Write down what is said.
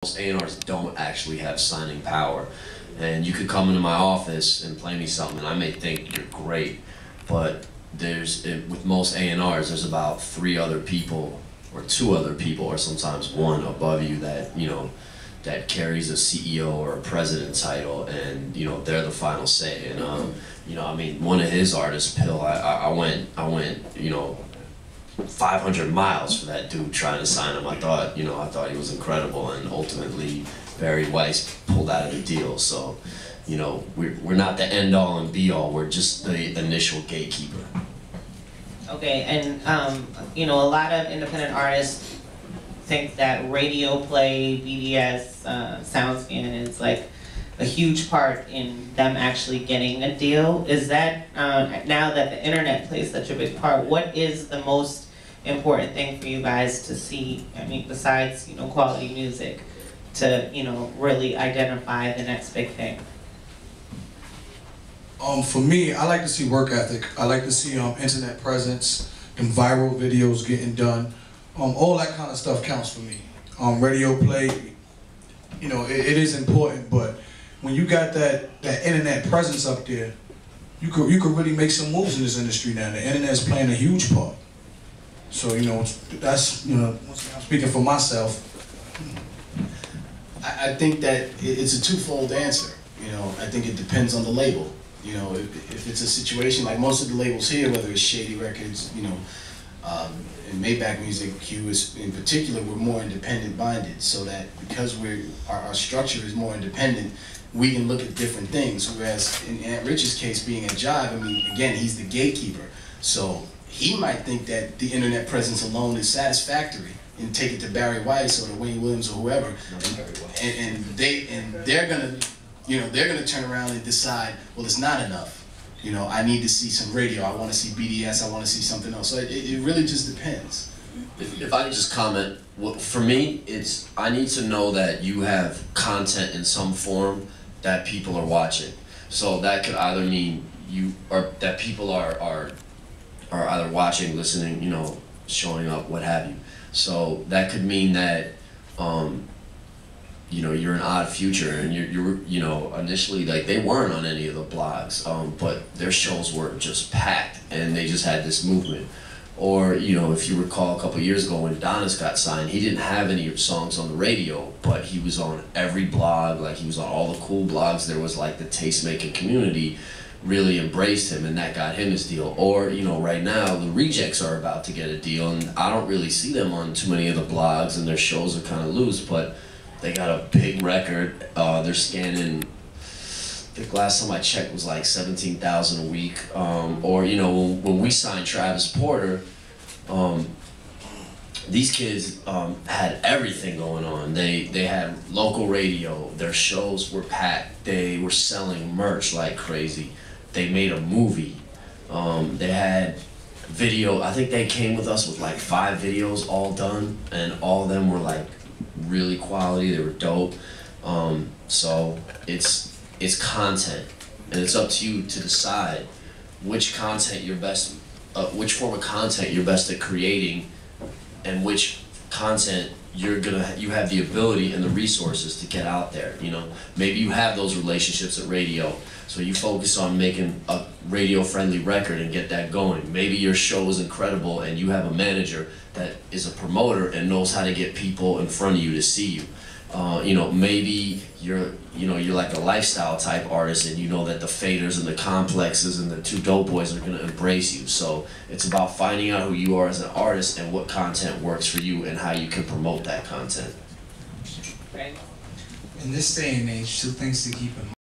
Most A&Rs don't actually have signing power. And you could come into my office and play me something and I may think you're great, but with most A&Rs, there's about 3 other people or 2 other people or sometimes 1 above you that, that carries a CEO or a president title, and, they're the final say. And, I mean, one of his artists, Pill, I went, 500 miles for that dude trying to sign him. I thought he was incredible, and ultimately Barry Weiss pulled out of the deal. So, we're not the end all and be all. We're just the initial gatekeeper. Okay, and a lot of independent artists think that radio play, BDS, SoundScan is like a huge part in them actually getting a deal. Is that, now that the internet plays such a big part, what is the most important thing for you guys to see, besides, quality music, to, really identify the next big thing? For me, I like to see work ethic. I like to see internet presence and viral videos getting done. All that kind of stuff counts for me. Radio play, it is important, but when you got that internet presence up there, you could really make some moves in this industry now. The internet is playing a huge part. So that's I'm speaking for myself. I think that it's a twofold answer. I think it depends on the label. If it's a situation like most of the labels here, whether it's Shady Records, and Maybach Music, Q is in particular, we're more independent minded, so that because our structure is more independent, we can look at different things. Whereas in Aunt Rich's case, being at Jive, again, he's the gatekeeper. So he might think that the internet presence alone is satisfactory, and take it to Barry Weiss or to Wayne Williams or whoever, and they're gonna turn around and decide, well, it's not enough. I need to see some radio. I want to see BDS. I want to see something else. So it really just depends. If I could just comment, for me, I need to know that you have content in some form that people are watching. So that could either mean that people are either watching, listening, showing up, what have you. So that could mean that you're an Odd Future, and you're initially, like, they weren't on any of the blogs, but their shows were just packed, and they just had this movement. Or, if you recall a couple years ago when Adonis got signed, he didn't have any songs on the radio, but he was on every blog, like he was on all the cool blogs. There was like the taste-making community really embraced him, and that got him his deal. Or, right now, the Rejects are about to get a deal, and I don't really see them on too many of the blogs, and their shows are kind of loose, but they got a big record. They're scanning, I think last time I checked was like 17,000 a week. Or, when we signed Travis Porter, these kids had everything going on. They had local radio, their shows were packed, they were selling merch like crazy. They made a movie. They had video. I think they came with us with like 5 videos all done, and all of them were like really quality. They were dope. So it's content, and it's up to you to decide which content you're best, which form of content you're best at creating, and which content you have the ability and the resources to get out there. Maybe you have those relationships at radio, so you focus on making a radio-friendly record and get that going. Maybe your show is incredible and you have a manager that is a promoter and knows how to get people in front of you to see you. Maybe you're like a lifestyle type artist, and you know that the Faders and the Complexes and the 2 Dope Boys are gonna embrace you. So it's about finding out who you are as an artist and what content works for you and how you can promote that content. Right. In this day and age, 2 things to keep in mind.